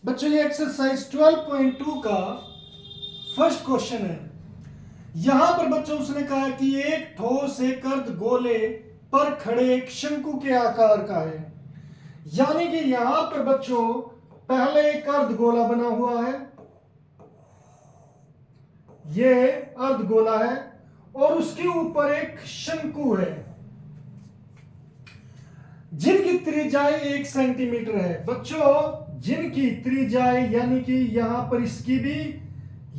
बच्चों ये एक्सरसाइज 12.2 का फर्स्ट क्वेश्चन है। यहां पर बच्चों उसने कहा कि एक ठोस एक अर्ध गोले पर खड़े एक शंकु के आकार का है। यानी कि यहां पर बच्चों पहले एक अर्ध गोला बना हुआ है, ये अर्ध गोला है और उसके ऊपर एक शंकु है जिनकी त्रिज्याएं 1 सेंटीमीटर है। बच्चों जिनकी त्रिज्याएं यानी कि यहां पर इसकी भी,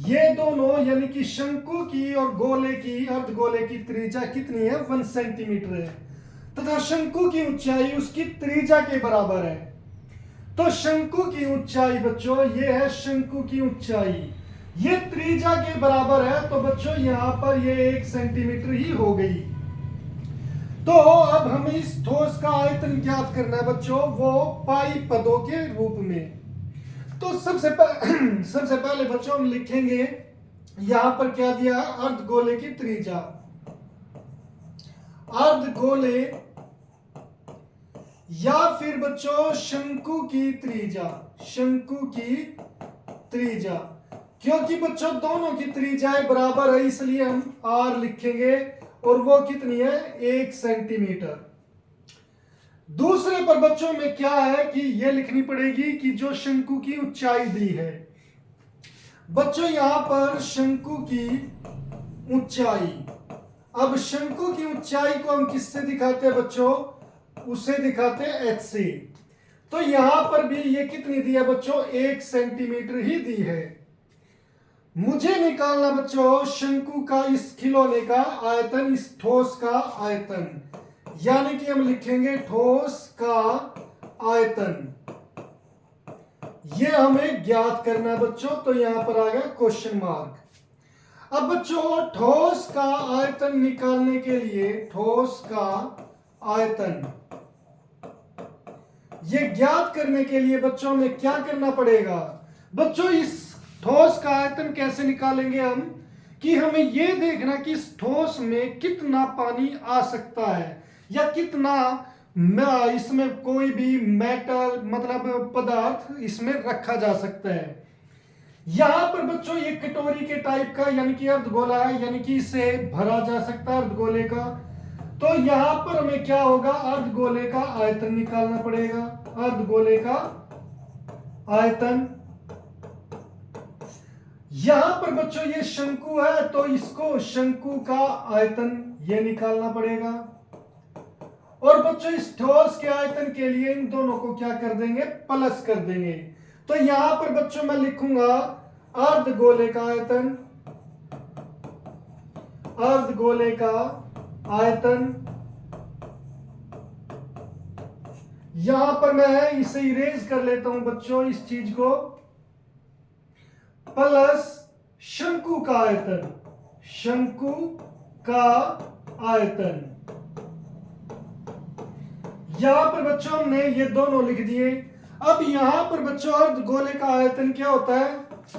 ये दोनों यानी कि शंकु की और गोले की, अर्ध गोले की त्रिज्या कितनी है? 1 सेंटीमीटर है तथा शंकु की ऊंचाई उसकी त्रिज्या के बराबर है। तो शंकु की ऊंचाई बच्चों, ये है शंकु की ऊंचाई, ये त्रिज्या के बराबर है। तो बच्चों यहां पर ये 1 सेंटीमीटर ही हो गई। तो अब हमें इस ठोस का आयतन ज्ञात करना है बच्चों, वो पाई पदों के रूप में। तो सबसे पहले बच्चों हम लिखेंगे यहां पर क्या दिया? अर्ध गोले की त्रिज्या, अर्ध गोले या फिर बच्चों शंकु की त्रिज्या, शंकु की त्रिज्या। क्योंकि बच्चों दोनों की त्रिज्याएं बराबर है इसलिए हम आर लिखेंगे और वो कितनी है? 1 सेंटीमीटर। दूसरे पर बच्चों में क्या है कि ये लिखनी पड़ेगी कि जो शंकु की ऊंचाई दी है। बच्चों यहां पर शंकु की ऊंचाई, अब शंकु की ऊंचाई को हम किससे दिखाते हैं बच्चों? उसे दिखाते हैं एच से। तो यहां पर भी ये कितनी दी है बच्चों? 1 सेंटीमीटर ही दी है। मुझे निकालना बच्चों शंकु का इस खिलौने का आयतन, इस ठोस का आयतन, यानी कि हम लिखेंगे ठोस का आयतन। यह हमें ज्ञात करना है बच्चों। तो यहां पर आ गया क्वेश्चन मार्क। अब बच्चों ठोस का आयतन निकालने के लिए, ठोस का आयतन ये ज्ञात करने के लिए बच्चों में क्या करना पड़ेगा? बच्चों इस ठोस का आयतन कैसे निकालेंगे हम? कि हमें यह देखना कि इस ठोस में कितना पानी आ सकता है या कितना इसमें कोई भी मेटल मतलब पदार्थ इसमें रखा जा सकता है। यहां पर बच्चों ये कटोरी के टाइप का यानी कि अर्धगोला है, यानी कि इसे भरा जा सकता है अर्धगोले का। तो यहां पर हमें क्या होगा? अर्धगोले का आयतन निकालना पड़ेगा, अर्धगोले का आयतन। यहां पर बच्चों ये शंकु है तो इसको शंकु का आयतन ये निकालना पड़ेगा। और बच्चों इस ठोस के आयतन के लिए इन दोनों को क्या कर देंगे? प्लस कर देंगे। तो यहां पर बच्चों मैं लिखूंगा अर्धगोले का आयतन, अर्धगोले का आयतन। यहां पर मैं इसे इरेज कर लेता हूं बच्चों इस चीज को, प्लस शंकु का आयतन, शंकु का आयतन। यहां पर बच्चों हमने ये दोनों लिख दिए। अब यहां पर बच्चों अर्धगोले का आयतन क्या होता है?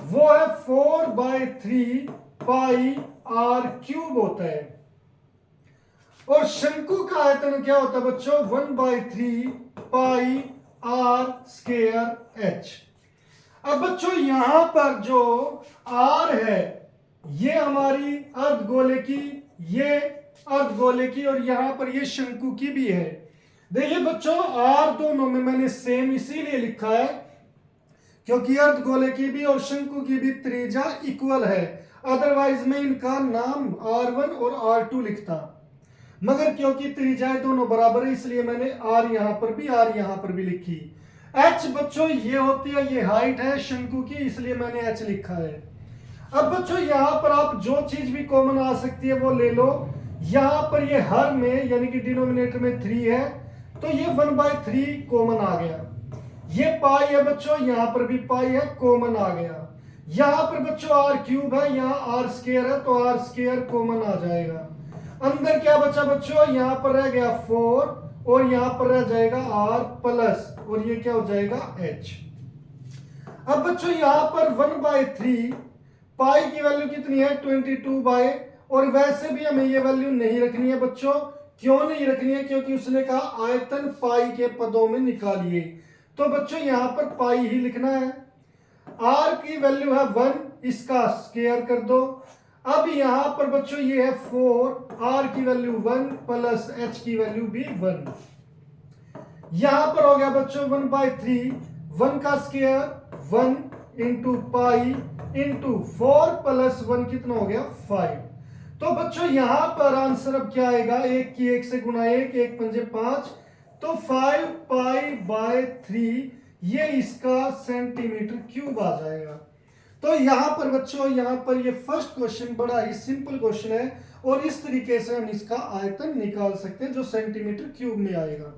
वो है 4/3 पाई आर क्यूब होता है। और शंकु का आयतन क्या होता है बच्चों? 1/3 पाई आर स्क्वायर एच। अब बच्चों यहां पर जो आर है ये हमारी अर्धगोले की, ये अर्धगोले की, और यहां पर ये शंकु की भी है। देखिए बच्चों आर दोनों में मैंने सेम इसीलिए लिखा है क्योंकि अर्धगोले की भी और शंकु की भी त्रिज्या इक्वल है। अदरवाइज मैं इनका नाम R1 और R2 लिखता, मगर क्योंकि त्रिज्याएं दोनों बराबर है इसलिए मैंने आर यहां पर भी, आर यहां पर भी लिखी। एच बच्चों ये होती है, ये हाइट है शंकु की, इसलिए मैंने एच लिखा है। अब बच्चों यहां पर आप जो चीज भी कॉमन आ सकती है वो ले लो। यहां पर ये हर में यानी कि डिनोमिनेटर में 3 है तो ये 1/3 कॉमन आ गया। ये पाई है बच्चों, यहां पर भी पाई है, कॉमन आ गया। यहां पर बच्चों आर क्यूब है, यहां आर स्क्वायर है तो आर स्क्वायर कॉमन आ जाएगा। अंदर क्या बचा बच्चों? यहां पर रह गया 4 और यहां पर रह जाएगा r प्लस, और ये क्या हो जाएगा? h। अब बच्चों यहां पर 1/3 पाई की वैल्यू कितनी है? 22 और वैसे भी हमें ये वैल्यू नहीं रखनी है बच्चों। क्यों नहीं रखनी है? क्योंकि उसने कहा आयतन पाई के पदों में निकालिए। तो बच्चों यहां पर पाई ही लिखना है। आर की वैल्यू है 1, इसका स्क्वायर कर दो। अब यहां पर बच्चों ये है 4, आर की वैल्यू 1 प्लस एच की वैल्यू भी 1। यहां पर हो गया बच्चों 1/3, 1 का square 1 into pi into 4 plus 1 कितना हो गया 5। तो बच्चों यहां पर आंसर अब क्या आएगा, 1 की 1 से गुना 1, 1 पंजे 5, तो 5π/3 ये इसका सेंटीमीटर क्यूब आ जाएगा। तो यहां पर बच्चों यहां पर ये फर्स्ट क्वेश्चन बड़ा ही सिंपल क्वेश्चन है और इस तरीके से हम इसका आयतन निकाल सकते हैं जो सेंटीमीटर क्यूब में आएगा।